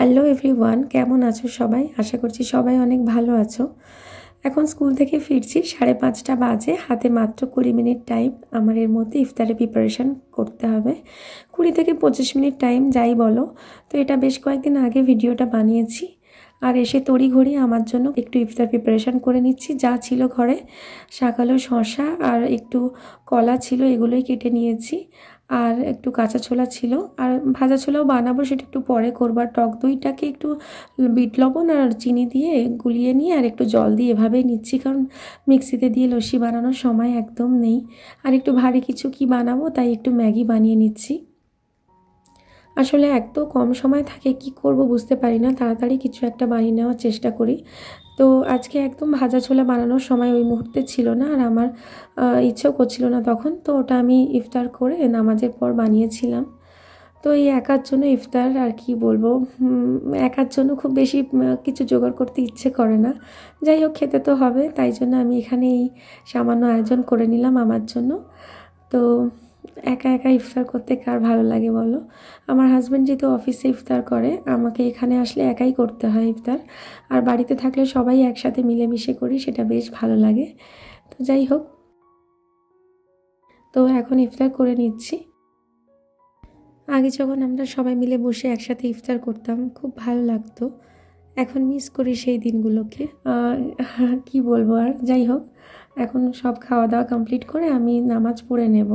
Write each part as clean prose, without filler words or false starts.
Hello everyone, কেমন আছো সবাই? আশা করছি সবাই অনেক ভালো আছো। এখন স্কুল থেকে ফিরছি, 5:30 বাজে, হাতে মাত্র 20 মিনিট টাইম। আমার এর মধ্যে ইফতারের প্রিপারেশান করতে হবে। 20 থেকে 25 মিনিট টাইম যাই বলো। তো এটা বেশ কয়েকদিন আগে ভিডিওটা বানিয়েছি, আর এসে তড়িঘড়ি আমার জন্য একটু ইফতার প্রিপারেশান করে নিচ্ছি। যা ছিল ঘরে, শাকালো শসা আর একটু কলা ছিল, এগুলোই কেটে নিয়েছি। আর একটু কাঁচা ছোলা ছিল, আর ভাজা ছোলাও বানাবো, সেটা একটু পরে করবো। আর টক দইটাকে একটু বিট লবণ আর চিনি দিয়ে গুলিয়ে নিয়ে আর একটু জল দিয়ে এভাবেই নিচ্ছি, কারণ মিক্সিতে দিয়ে লস্যি বানানোর সময় একদম নেই। আর একটু ভারী কিছু কি বানাবো, তাই একটু ম্যাগি বানিয়ে নিচ্ছি। আসলে এত কম সময় থাকে, কি করব বুঝতে পারি না, তাড়াতাড়ি কিছু একটা বানিয়ে নেওয়ার চেষ্টা করি। তো আজকে একদম ভাজা ছোলা বানানোর সময় ওই মুহূর্তে ছিল না, আর আমার ইচ্ছেও করছিল না তখন। তো ওটা আমি ইফতার করে নামাজের পর বানিয়েছিলাম। তো এই একার জন্য ইফতার, আর কি বলবো, একার জন্য খুব বেশি কিছু জোগাড় করতে ইচ্ছে করে না। যাই হোক, খেতে তো হবে, তাই জন্য আমি এখানে এই সামান্য আয়োজন করে নিলাম আমার জন্য। তো একা একা ইফতার করতে কার ভালো লাগে বলো? আমার হাজব্যান্ড যেহেতু অফিসে ইফতার করে, আমাকে এখানে আসলে একাই করতে হয় ইফতার। আর বাড়িতে থাকলে সবাই একসাথে মিলেমিশে করি, সেটা বেশ ভালো লাগে। তো যাই হোক, তো এখন ইফতার করে নিচ্ছি। আগে যখন আমরা সবাই মিলে বসে একসাথে ইফতার করতাম, খুব ভালো লাগতো। এখন মিস করি সেই দিনগুলোকে। কি বলবো আর, যাই হোক, এখন সব খাওয়া দাওয়া কমপ্লিট করে আমি নামাজ পড়ে নেব।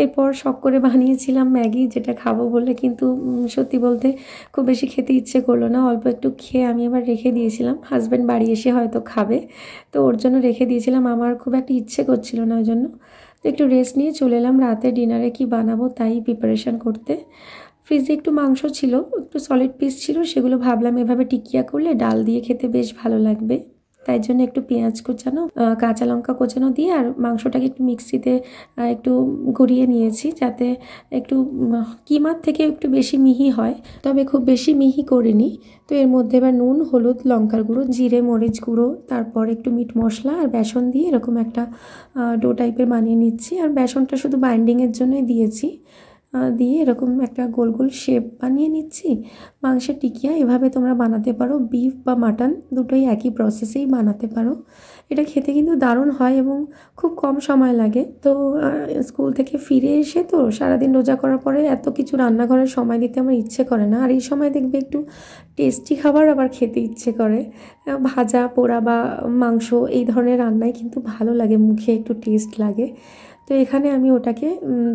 এরপর শখ করে বানিয়েছিলাম ম্যাগি, যেটা খাবো বলে, কিন্তু সত্যি বলতে খুব বেশি খেতে ইচ্ছে করলো না। অল্প একটু খেয়ে আমি আবার রেখে দিয়েছিলাম, হাজব্যান্ড বাড়ি এসে হয়তো খাবে, তো ওর জন্য রেখে দিয়েছিলাম। আমার খুব একটা ইচ্ছে করছিল না ওই জন্য। তো একটু রেস্ট নিয়ে চলে এলাম রাতে ডিনারে কি বানাবো তাই প্রিপারেশান করতে। ফ্রিজে একটু মাংস ছিল, একটু সলিড পিস ছিল, সেগুলো ভাবলাম এভাবে টিকিয়া করলে ডাল দিয়ে খেতে বেশ ভালো লাগবে। তাই জন্য একটু পেঁয়াজ কোচানো, কাঁচা লঙ্কা কোচানো দিয়ে আর মাংসটাকে একটু মিক্সিতে একটু ঘুরিয়ে নিয়েছি, যাতে একটু কিমার থেকে একটু বেশি মিহি হয়, তবে খুব বেশি মিহি করিনি। তো এর মধ্যে এবার নুন, হলুদ, লঙ্কার গুঁড়ো, জিরে, মরিচ গুঁড়ো, তারপর একটু মিট মশলা আর বেসন দিয়ে এরকম একটা ডো টাইপের বানিয়ে নিচ্ছি। আর বেসনটা শুধু বাইন্ডিংয়ের জন্যই দিয়েছি। দিয়ে এরকম একটা গোল গোল শেপ বানিয়ে নিচ্ছি। মাংসের টিকিয়া এভাবে তোমরা বানাতে পারো, বিফ বা মাটন দুটোই একই প্রসেসেই বানাতে পারো। এটা খেতে কিন্তু দারুণ হয় এবং খুব কম সময় লাগে। তো স্কুল থেকে ফিরে এসে তো সারাদিন রোজা করার পরে এত কিছু রান্নাঘরে সময় দিতে আমার ইচ্ছে করে না, আর এই সময় দেখবে একটু টেস্টি খাবার আবার খেতে ইচ্ছে করে। ভাজা পোড়া বা মাংস এই ধরনের রান্নায় কিন্তু ভালো লাগে, মুখে একটু টেস্ট লাগে। তো এখানে আমি ওটাকে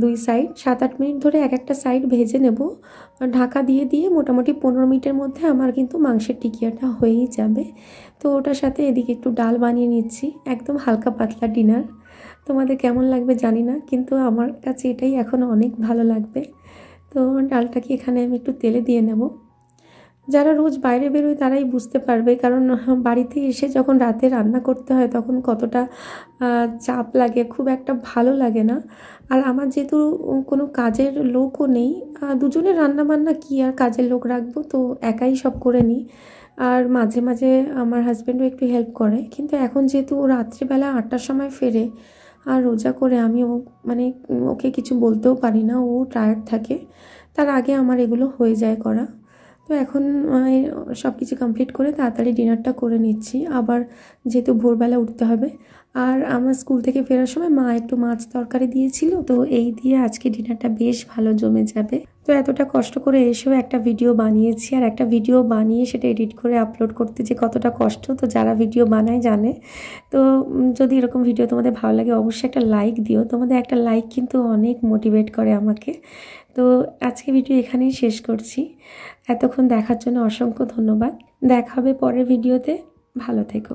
2 সাইড 7-8 মিনিট ধরে এক একটা সাইড ভেজে নেব, ঢাকা দিয়ে দিয়ে মোটামুটি 15 মিনিটের মধ্যে আমার কিন্তু মাংসের টিকিয়াটা হয়েই যাবে। তো ওটার সাথে এদিকে একটু ডাল বানিয়ে নিচ্ছি, একদম হালকা পাতলা ডিনার। তোমাদের কেমন লাগবে জানি না, কিন্তু আমার কাছে এটাই এখন অনেক ভালো লাগবে। তো ডালটাকে এখানে আমি একটু তেলে দিয়ে নেব। যারা রোজ বাইরে বেরোয় তারাই বুঝতে পারবে, কারণ বাড়িতে এসে যখন রাতে রান্না করতে হয় তখন কতটা চাপ লাগে, খুব একটা ভালো লাগে না। আর আমার যেহেতু কোনো কাজের লোকও নেই, দুজনের রান্নাবান্না কী আর কাজের লোক রাখবো, তো একাই সব করে নিই। আর মাঝে মাঝে আমার হাজব্যান্ডও একটু হেল্প করে, কিন্তু এখন যেহেতু ও রাত্রিবেলা 8টার সময় ফেরে, আর রোজা করে আমি মানে ওকে কিছু বলতেও পারি না, ও টায়ার্ড থাকে, তার আগে আমার এগুলো হয়ে যায় করা। তো এখন সব কিছু কমপ্লিট করে তাড়াতাড়ি ডিনারটা করে নিচ্ছি, আবার যেহেতু ভোরবেলা উঠতে হবে। আর আমার স্কুল থেকে ফেরার সময় মা একটু মাছ তরকারি দিয়েছিল, তো এই দিয়ে আজকে ডিনারটা বেশ ভালো জমে যাবে। তো এতটা কষ্ট করে এসেও একটা ভিডিও বানিয়েছি, আর একটা ভিডিও বানিয়ে সেটা এডিট করে আপলোড করতে যে কতটা কষ্ট, তো যারা ভিডিও বানায় জানে। তো যদি এরকম ভিডিও তোমাদের ভালো লাগে অবশ্যই একটা লাইক দিও, তোমাদের একটা লাইক কিন্তু অনেক মোটিভেট করে আমাকে। তো আজকে ভিডিও এখানেই শেষ করছি। এতক্ষণ দেখার জন্য অসংখ্য ধন্যবাদ। দেখা হবে পরের ভিডিওতে, ভালো থেকো।